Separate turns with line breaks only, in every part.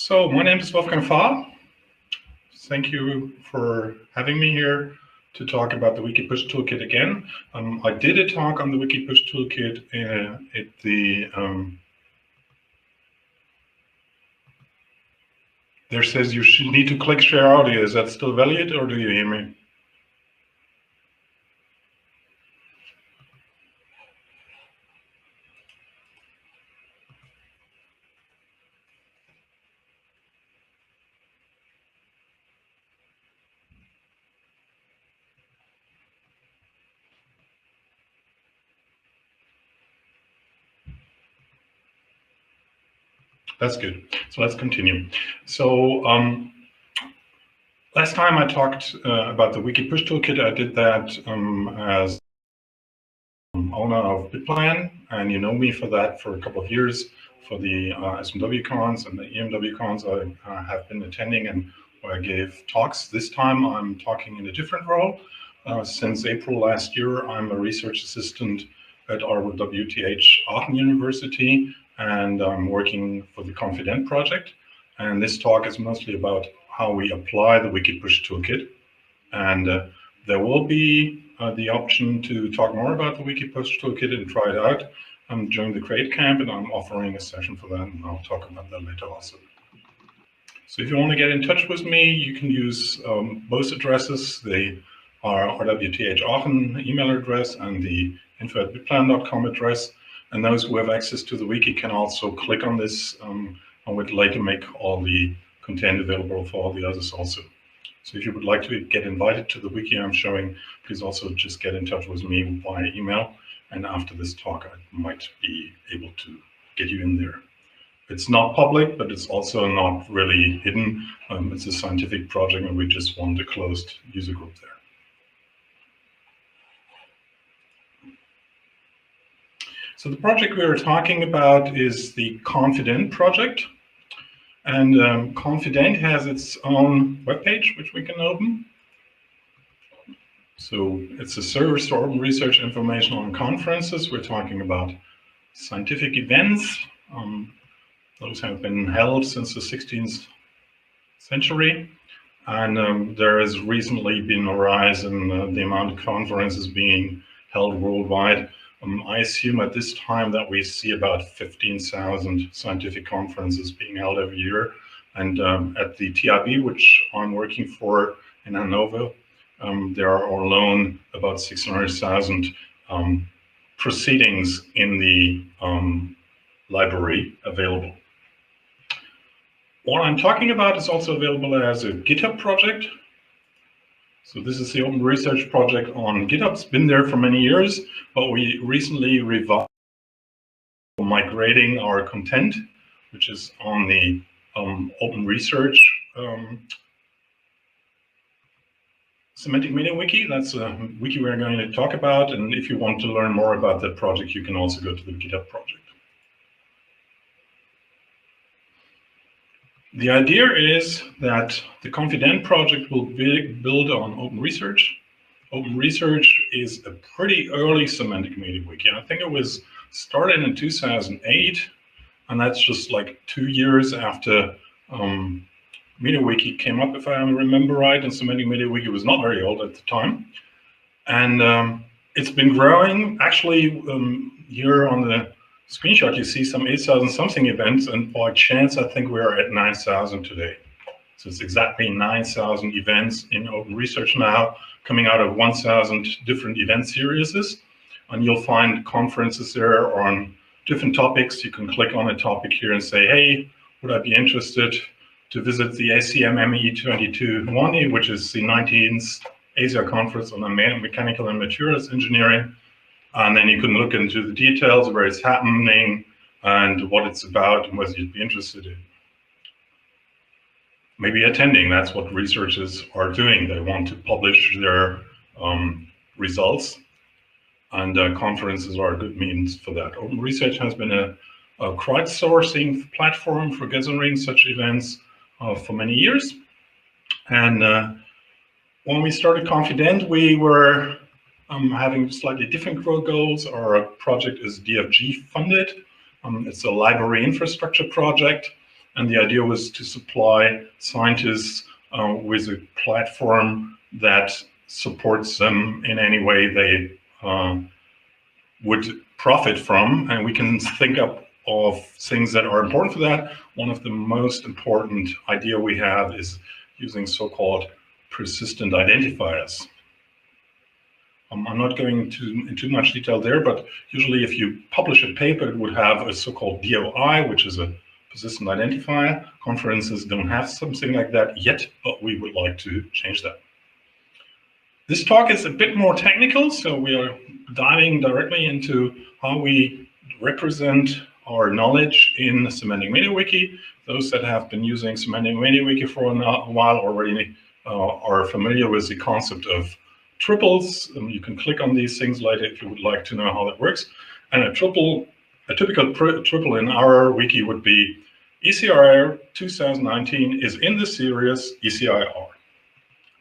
So my name is Wolfgang Fahl. Thank you for having me here to talk about the Wikipush Toolkit again. I did a talk on the Wikipush Toolkit at the, there says you should need to click share audio. Is that still valid or do you hear me? That's good. So let's continue. So last time I talked about the Wikipush Toolkit. I did that as owner of Bitplan, and you know me for that for a couple of years for the EMWCons and the EMWCons I have been attending and where I gave talks. This time I'm talking in a different role. Since April last year, I'm a research assistant at RWTH Aachen University, and I'm working for the ConfIDent project. And this talk is mostly about how we apply the Wikipush Toolkit. And there will be the option to talk more about the Wikipush Toolkit and try it out during the Create Camp, and I'm offering a session for that, and I'll talk about that later also. So if you want to get in touch with me, you can use both addresses. They are RWTH Aachen email address and the info@bitplan.com address. And those who have access to the wiki can also click on this. I would later make all the content available for all the others also. So if you would like to get invited to the wiki I'm showing, please also just get in touch with me via email. And after this talk, I might be able to get you in there. It's not public, but it's also not really hidden. It's a scientific project, and we just want a closed user group there. So the project we are talking about is the ConfIDent project. And ConfIDent has its own webpage, which we can open. So it's a service for open research information on conferences. We're talking about scientific events. Those have been held since the 16th century. And there has recently been a rise in the amount of conferences being held worldwide. I assume at this time that we see about 15,000 scientific conferences being held every year. And at the TIB, which I'm working for in Hanover, there are alone about 600,000 proceedings in the library available. What I'm talking about is also available as a GitHub project. So this is the open research project on GitHub. It's been there for many years, but we recently revised migrating our content, which is on the open research Semantic Media Wiki. That's a wiki we're going to talk about. And if you want to learn more about that project, you can also go to the GitHub project. The idea is that the ConfIDent project will build on open research. Open research is a pretty early semantic media wiki. I think it was started in 2008, and that's just like 2 years after MediaWiki came up, if I remember right, and Semantic Media Wiki was not very old at the time. And it's been growing. Actually, here on the screenshot, you see some 8,000 something events, and by chance, I think we are at 9,000 today. So it's exactly 9,000 events in open research now, coming out of 1,000 different event series. And you'll find conferences there on different topics. You can click on a topic here and say, hey, would I be interested to visit the ACM ME22 which is the 19th Asia Conference on Mechanical and Materials Engineering. And then you can look into the details, where it's happening and what it's about and whether you'd be interested in. Maybe attending, that's what researchers are doing. They want to publish their results, and conferences are a good means for that. Open research has been a crowdsourcing platform for gathering such events for many years. And when we started ConfIDent, we were having slightly different growth goals. Our project is DFG funded. It's a library infrastructure project. And the idea was to supply scientists with a platform that supports them in any way they would profit from. And we can think up of things that are important for that. One of the most important idea we have is using so-called persistent identifiers. I'm not going into too much detail there, but usually if you publish a paper, it would have a so-called DOI, which is a persistent identifier. Conferences don't have something like that yet, but we would like to change that. This talk is a bit more technical, so we are diving directly into how we represent our knowledge in Semantic MediaWiki. Those that have been using Semantic MediaWiki for a while already are familiar with the concept of triples. You can click on these things later if you would like to know how that works. And a typical triple in our wiki would be ECIR 2019 is in the series ECIR.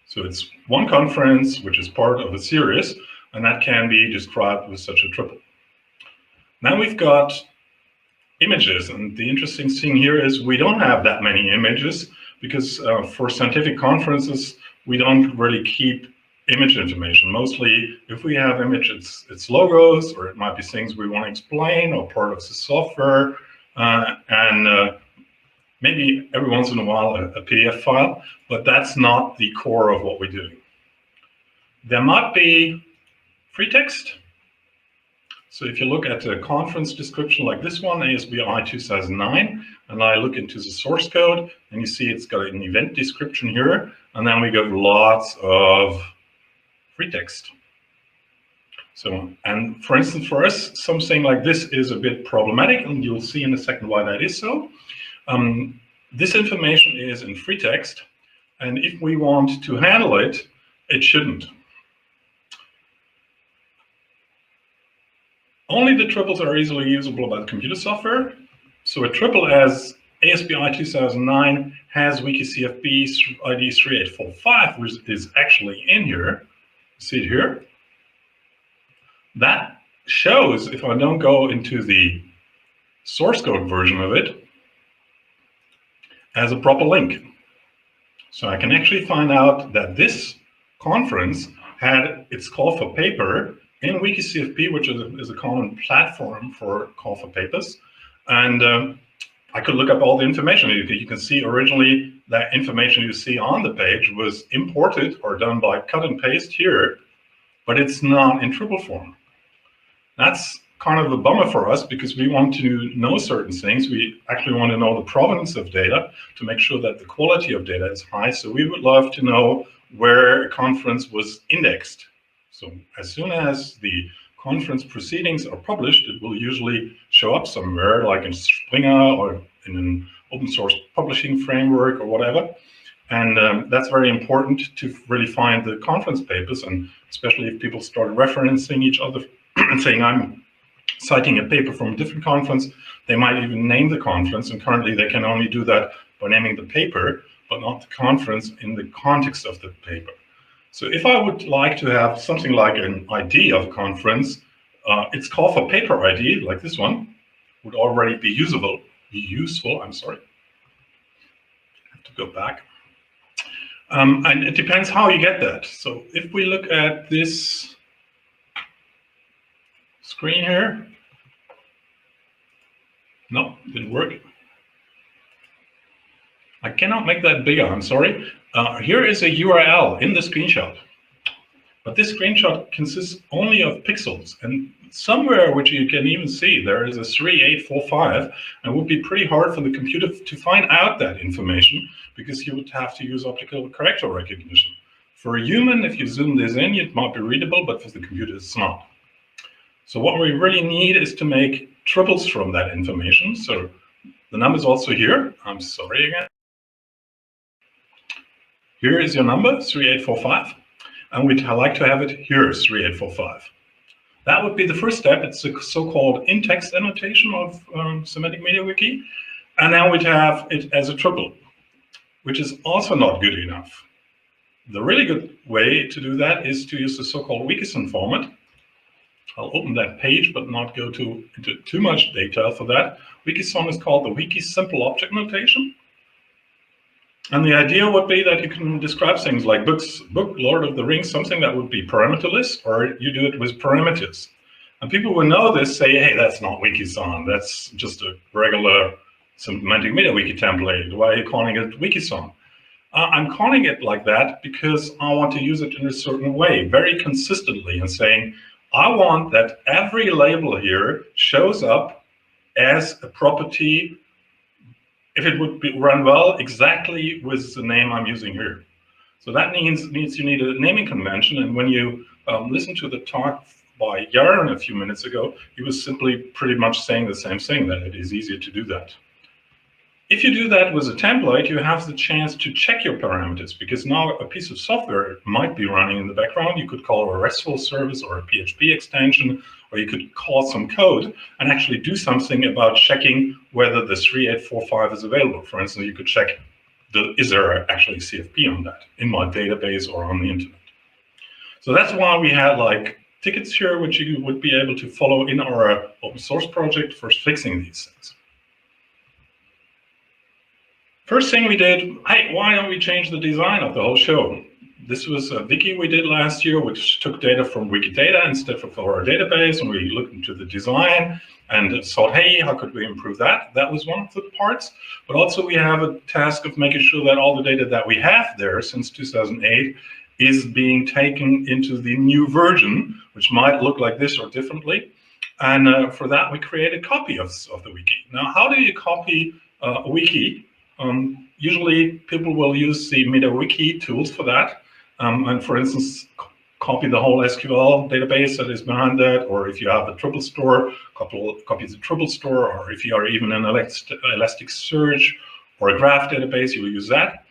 So it's one conference which is part of a series, and that can be described with such a triple. Now we've got images, and the interesting thing here is we don't have that many images because for scientific conferences we don't really keep image information. Mostly, if we have image, it's logos, or it might be things we want to explain, or part of the software, and maybe every once in a while a PDF file, but that's not the core of what we're doing. There might be free text. So if you look at a conference description like this one, ASBI 2009, and I look into the source code, and you see it's got an event description here, and then we got lots of free text. So, and for instance, for us, something like this is a bit problematic, and you'll see in a second why that is so. This information is in free text, and if we want to handle it, it shouldn't. Only the triples are easily usable by the computer software. So a triple as ASBI 2009 has WikiCFP ID 3845, which is actually in here. See it here? That shows, if I don't go into the source code version of it, as a proper link. So I can actually find out that this conference had its call for paper in WikiCFP, which is a common platform for call for papers. And I could look up all the information. You can see originally that information you see on the page was imported or done by cut and paste here, but it's not in triple form. That's kind of a bummer for us because we want to know certain things. We actually want to know the provenance of data to make sure that the quality of data is high. So we would love to know where a conference was indexed. So as soon as the conference proceedings are published, it will usually show up somewhere, like in Springer or in an open source publishing framework or whatever. And that's very important to really find the conference papers, and especially if people start referencing each other and saying, I'm citing a paper from a different conference, they might even name the conference, and currently they can only do that by naming the paper, but not the conference in the context of the paper. So if I would like to have something like an ID of a conference, its call for paper ID, like this one, would already be useful, I'm sorry. I have to go back. And it depends how you get that. So if we look at this screen here, no, didn't work. I cannot make that bigger, I'm sorry. Here is a URL in the screenshot, but this screenshot consists only of pixels, and somewhere, which you can even see, there is a 3845, and it would be pretty hard for the computer to find out that information because you would have to use optical character recognition. For a human, if you zoom this in, it might be readable, but for the computer, it's not. So what we really need is to make triples from that information. So the number is also here. I'm sorry again. Here is your number, 3845, and we'd like to have it here, 3845. That would be the first step. It's a so-called in-text annotation of Semantic MediaWiki, and now we'd have it as a triple, which is also not good enough. The really good way to do that is to use the so-called WikiSyn format. I'll open that page, but not go into too much detail for that. WikiSon is called the Wiki Simple Object Notation. And the idea would be that you can describe things like book, Lord of the Rings, something that would be parameterless, or you do it with parameters. And people who know this say, hey, that's not WikiSon, that's just a regular semantic MetaWiki template. Why are you calling it WikiSon? I'm calling it like that because I want to use it in a certain way, very consistently, and saying, I want that every label here shows up as a property, if it would be run well, exactly with the name I'm using here. So that means you need a naming convention. And when you listen to the talk by Yaron a few minutes ago, he was simply pretty much saying the same thing, that it is easier to do that. If you do that with a template, you have the chance to check your parameters, because now a piece of software might be running in the background. You could call a RESTful service or a PHP extension, or you could call some code and actually do something about checking whether the 3845 is available. For instance, you could check, is there actually CFP on that in my database or on the internet? So that's why we had like tickets here, which you would be able to follow in our open source project for fixing these things. First thing we did, hey, why don't we change the design of the whole show? This was a wiki we did last year, which took data from Wikidata instead of our database, and we looked into the design and thought, hey, how could we improve that? That was one of the parts. But also we have a task of making sure that all the data that we have there since 2008 is being taken into the new version, which might look like this or differently. And for that, we created a copy of the wiki. Now, how do you copy a wiki? Usually people will use the MetaWiki tools for that. And for instance, copy the whole SQL database that is behind that, or if you have a triple store, copy the triple store, or if you are even an Elasticsearch or a graph database, you will use that.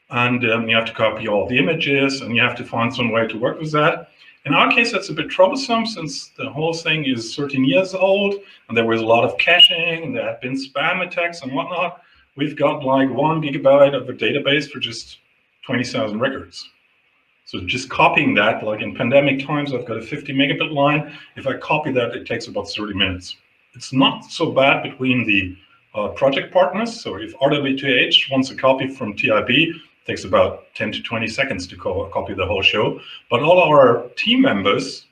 And you have to copy all the images, and you have to find some way to work with that. In our case, that's a bit troublesome since the whole thing is 13 years old, and there was a lot of caching, and there have been spam attacks and whatnot. We've got like 1 gigabyte of a database for just 20,000 records. So just copying that, like in pandemic times, I've got a 50 megabit line. If I copy that, it takes about 30 minutes. It's not so bad between the project partners. So if RWTH wants a copy from TIB, it takes about 10 to 20 seconds to copy the whole show. But all our team members,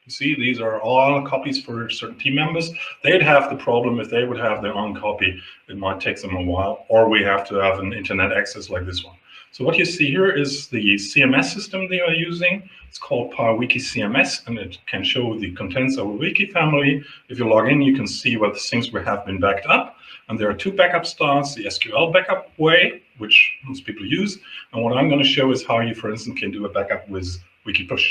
you see, these are all copies for certain team members. They'd have the problem if they would have their own copy. It might take them a while, or we have to have an internet access like this one. So what you see here is the CMS system they are using. It's called PyWiki CMS, and it can show the contents of a wiki family. If you log in, you can see what things have been backed up. And there are 2 backup styles, the SQL backup way, which most people use. And what I'm going to show is how you, for instance, can do a backup with Wikipush.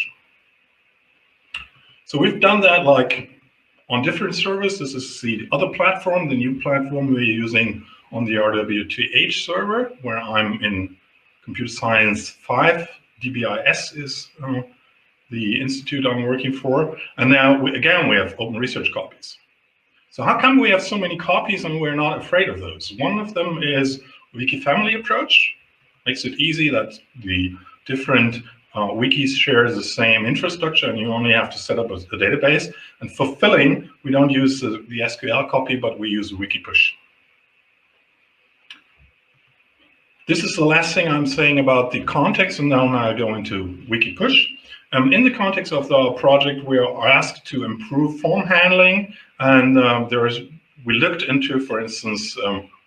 So we've done that like on different servers. This is the other platform, the new platform we're using on the RWTH server, where I'm in Computer Science 5. DBIS is the institute I'm working for. And now, again, we have open research copies. So how come we have so many copies and we're not afraid of those? One of them is Wiki family approach. Makes it easy that the different wikis share the same infrastructure, and you only have to set up a database. And for filling, we don't use the SQL copy, but we use Wikipush. This is the last thing I'm saying about the context, and now I go into Wikipush. In the context of the project, we are asked to improve form handling, and we looked into, for instance,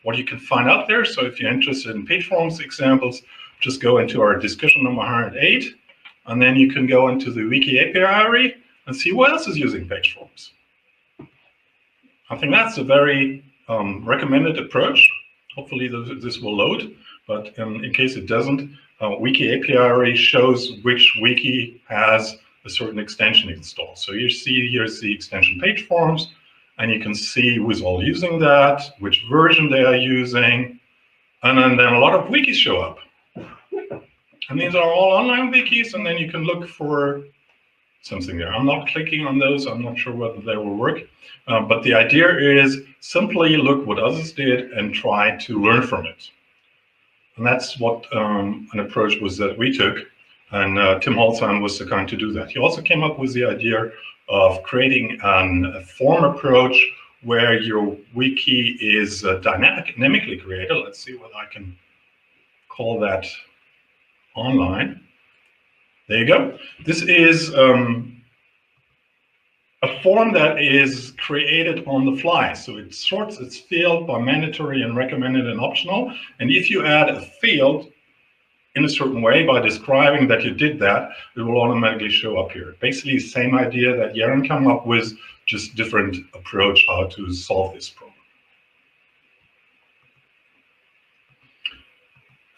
what you can find out there. So if you're interested in page forms examples, just go into our discussion number 108, and then you can go into the Wiki API and see what else is using page forms. I think that's a very recommended approach. Hopefully this will load, but in case it doesn't, Wiki API shows which wiki has a certain extension installed. So you see here's the extension page forms, and you can see who's all using that, which version they are using, and then a lot of wikis show up. And these are all online wikis, and then you can look for something there. I'm not clicking on those. I'm not sure whether they will work. But the idea is simply look what others did and try to learn from it. And that's what an approach was that we took. And Tim Holzheim was the kind to do that. He also came up with the idea of creating a form approach where your wiki is dynamically created. Let's see what I can call that online. There you go. This is a form that is created on the fly. So it sorts its field by mandatory and recommended and optional. And if you add a field in a certain way by describing that you did that, it will automatically show up here. Basically, same idea that Jaren came up with, just different approach how to solve this problem.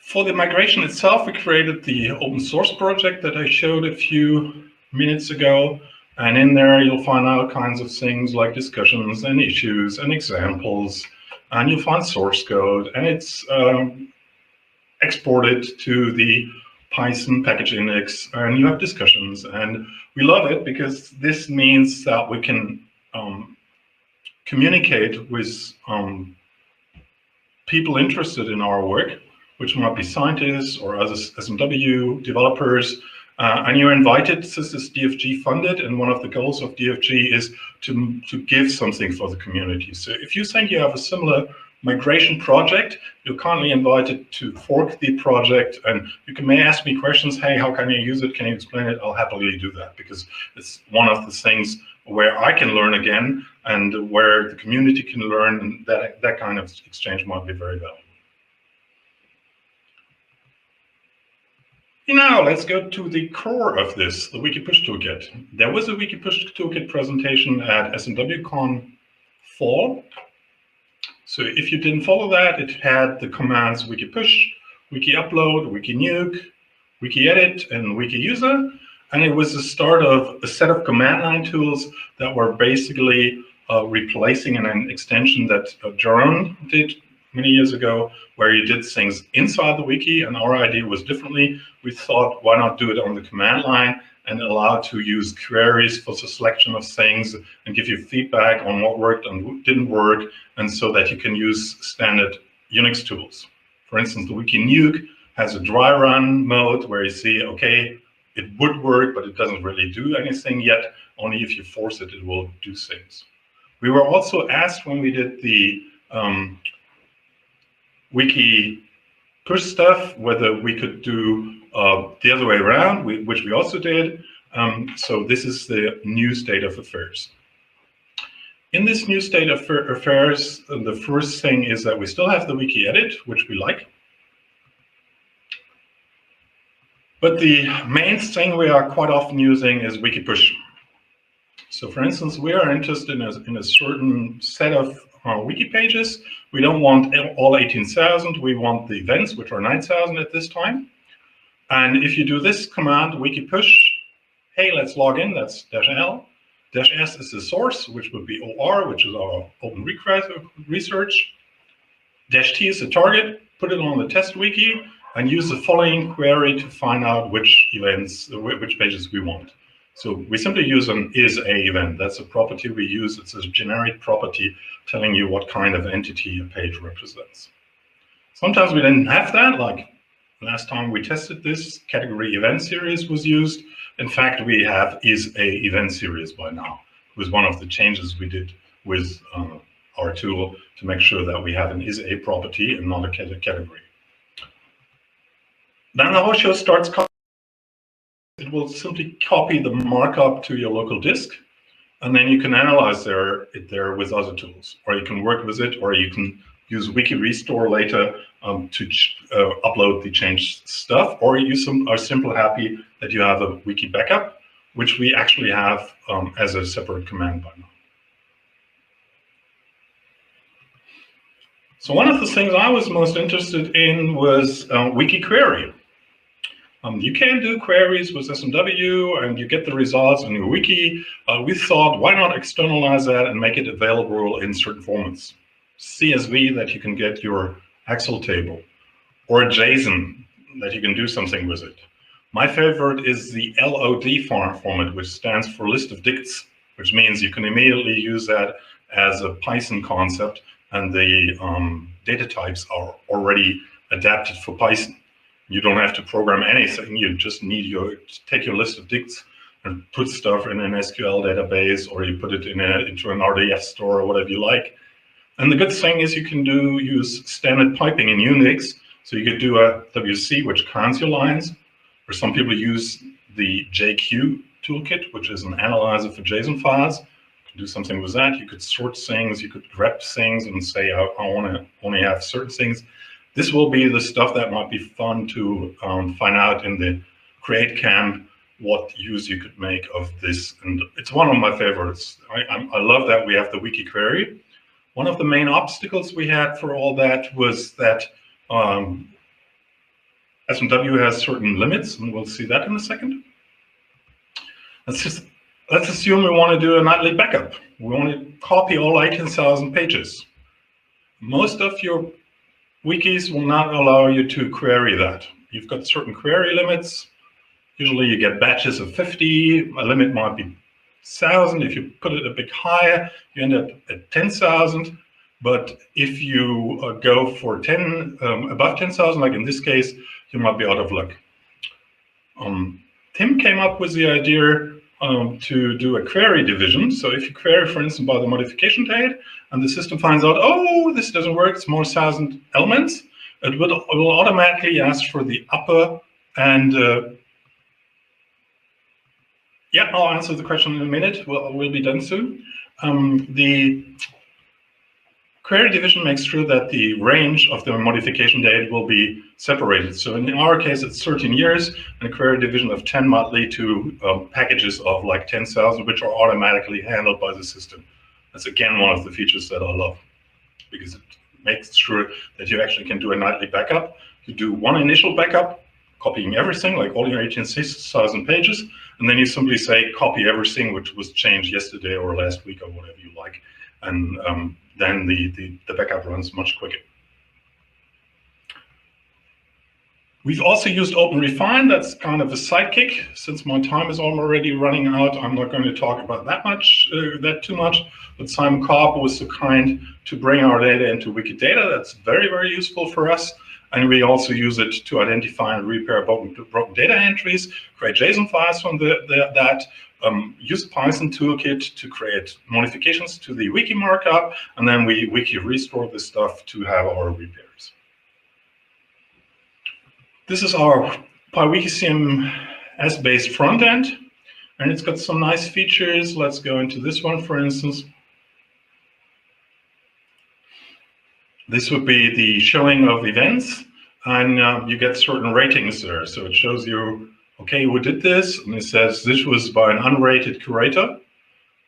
For the migration itself, we created the open source project that I showed a few minutes ago. And in there, you'll find all kinds of things like discussions and issues and examples. And you'll find source code. And it's exported to the Python package index. And you have discussions. And we love it because this means that we can communicate with people interested in our work, which might be scientists or other SMW developers. And you're invited. This is DFG funded, and one of the goals of DFG is to give something for the community. So if you think you have a similar migration project, you're kindly invited to fork the project, and you may ask me questions. Hey, how can you use it? Can you explain it? I'll happily do that, because it's one of the things where I can learn again and where the community can learn, and that kind of exchange might be very valuable. Now let's go to the core of this, the Wikipush Toolkit. There was a Wikipush Toolkit presentation at EMWCon Fall. So if you didn't follow that, it had the commands Wikipush, Wikiupload, Wikinuke, Wikiedit, and Wikiguser. And it was the start of a set of command line tools that were basically replacing an extension that Jaron did many years ago, where you did things inside the wiki, and our idea was differently. We thought, why not do it on the command line and allow to use queries for the selection of things and give you feedback on what worked and what didn't work, and so that you can use standard Unix tools. For instance, the Wikinuke has a dry run mode where you see, okay, it would work, but it doesn't really do anything yet. Only if you force it, it will do things. We were also asked when we did the Wiki push stuff, whether we could do the other way around, which we also did. So this is the new state of affairs. In this new state of affairs, the first thing is that we still have the wiki edit, which we like. But the main thing we are quite often using is wiki push. So for instance, we are interested in a certain set of wiki pages. We don't want all 18,000. We want the events, which are 9,000 at this time. And if you do this command, wiki push, hey, let's log in, that's -l. -s is the source, which would be OR, which is our open research. -t is the target, put it on the test wiki, and use the following query to find out which events, which pages we want. So we simply use an is_a event. That's a property we use. It's a generic property telling you what kind of entity a page represents. Sometimes we didn't have that, like last time we tested this, category event series was used. In fact, we have is_a event series by now. It was one of the changes we did with our tool to make sure that we have an is_a property and not a category. Then the whole show starts. It will simply copy the markup to your local disk, and then you can analyze it there with other tools, or you can work with it, or you can use Wiki Restore later to upload the changed stuff, or you are simply happy that you have a wiki backup, which we actually have as a separate command by now. So one of the things I was most interested in was Wiki Query. You can do queries with SMW and you get the results in your wiki. We thought, why not externalize that and make it available in certain formats? CSV, that you can get your Excel table, or JSON, that you can do something with it. My favorite is the LOD format, which stands for list of dicts, which means you can immediately use that as a Python concept, and the data types are already adapted for Python. You don't have to program anything. You just need take your list of dicts and put stuff in an SQL database, or you put it into an RDF store or whatever you like. And the good thing is you can use standard piping in Unix. So you could do a WC, which counts your lines, or some people use the JQ toolkit, which is an analyzer for JSON files. You can do something with that. You could sort things, you could grep things and say, I want to only have certain things. This will be the stuff that might be fun to find out in the create camp, what use you could make of this. And it's one of my favorites. I love that we have the Wiki Query. One of the main obstacles we had for all that was that SMW has certain limits, and we'll see that in a second. Let's assume we want to do a nightly backup. We want to copy all 18,000 pages. Most of your wikis will not allow you to query that. You've got certain query limits. Usually you get batches of 50. A limit might be 1,000. If you put it a bit higher, you end up at 10,000. But if you go for above 10,000, like in this case, you might be out of luck. Tim came up with the idea to do a query division. So if you query, for instance, by the modification date, and the system finds out, oh, this doesn't work, it's more 1,000 elements, it will automatically ask for the upper and yeah, I'll answer the question in a minute. We'll be done soon. The query division makes sure that the range of the modification date will be separated. So in our case, it's 13 years, and a query division of 10 might lead to packages of like 10,000, which are automatically handled by the system. That's again one of the features that I love, because it makes sure that you actually can do a nightly backup. You do one initial backup, copying everything, like all your 18,000 pages, and then you simply say copy everything which was changed yesterday or last week or whatever you like, and then the backup runs much quicker. We've also used OpenRefine. That's kind of a sidekick. Since my time is already running out, I'm not going to talk about that too much. But Simon Cobb was so kind to bring our data into Wikidata. That's very, very useful for us. And we also use it to identify and repair broken data entries, create JSON files from that, use Python toolkit to create modifications to the wiki markup, and then we wiki restore this stuff to have our repairs. This is our PyWiki CMS-based front end, and it's got some nice features. Let's go into this one, for instance. This would be the showing of events, and you get certain ratings there. So it shows you, okay, who did this? And it says this was by an unrated curator.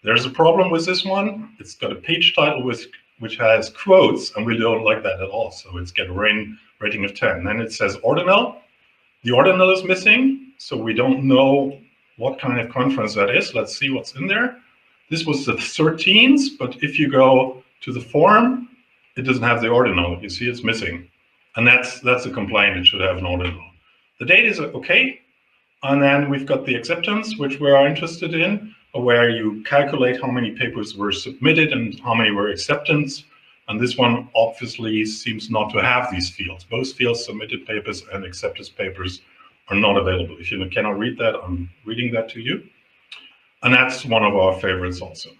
There's a problem with this one. It's got a page title which has quotes, and we don't like that at all. So it's got a rating of 10. Then it says ordinal. The ordinal is missing, so we don't know what kind of conference that is. Let's see what's in there. This was the 13th, but if you go to the form, it doesn't have the ordinal. You see it's missing. And that's a complaint. It should have an ordinal. The date is okay. And then we've got the acceptance, which we are interested in, where you calculate how many papers were submitted and how many were acceptance. And this one obviously seems not to have these fields. Both fields, submitted papers and acceptance papers, are not available. If you cannot read that, I'm reading that to you. And that's one of our favorites also.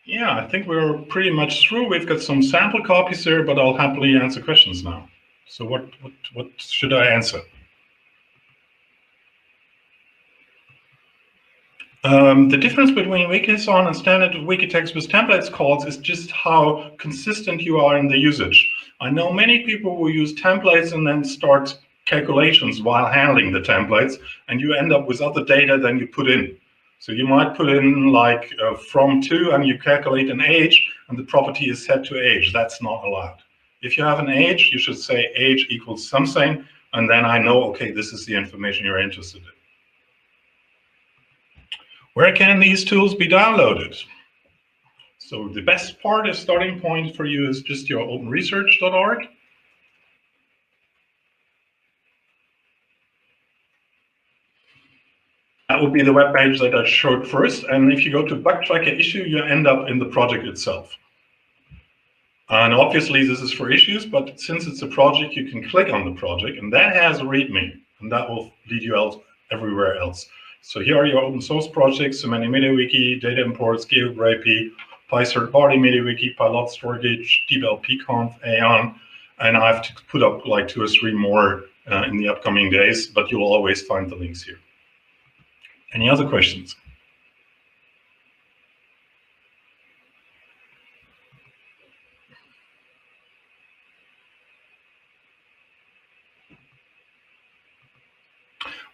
Yeah, I think we're pretty much through. We've got some sample copies there, but I'll happily answer questions now. So what should I answer? The difference between Wikison and standard Wikitext with templates calls is just how consistent you are in the usage. I know many people who use templates and then start calculations while handling the templates, and you end up with other data than you put in. So you might put in like from to, and you calculate an age, and the property is set to age. That's not allowed. If you have an age, you should say age equals something, and then I know, okay, this is the information you're interested in. Where can these tools be downloaded? So the best part, starting point for you is just your openresearch.org. That would be the web page that I showed first. And if you go to Backtracker issue, you end up in the project itself. And obviously this is for issues, but since it's a project, you can click on the project and that has a README, and that will lead you out everywhere else. So here are your open source projects: Semantic MediaWiki, data imports, GeoGraphy, PyCert Body MediaWiki, Pilot Storage, DeepLPconf, Aeon, and I have to put up like 2 or 3 more in the upcoming days, but you will always find the links here. Any other questions?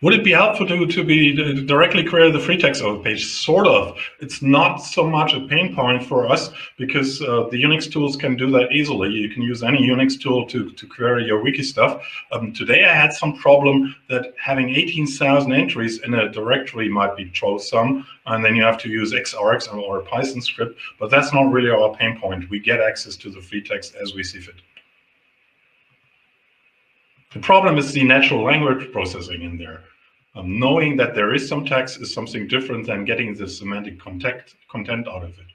Would it be helpful to be directly query the free text of the page? Sort of. It's not so much a pain point for us because the Unix tools can do that easily. You can use any Unix tool to query your wiki stuff. Today I had some problem that having 18,000 entries in a directory might be troublesome, and then you have to use Xargs or a Python script, but that's not really our pain point. We get access to the free text as we see fit. The problem is the natural language processing in there. Knowing that there is some text is something different than getting the semantic content out of it.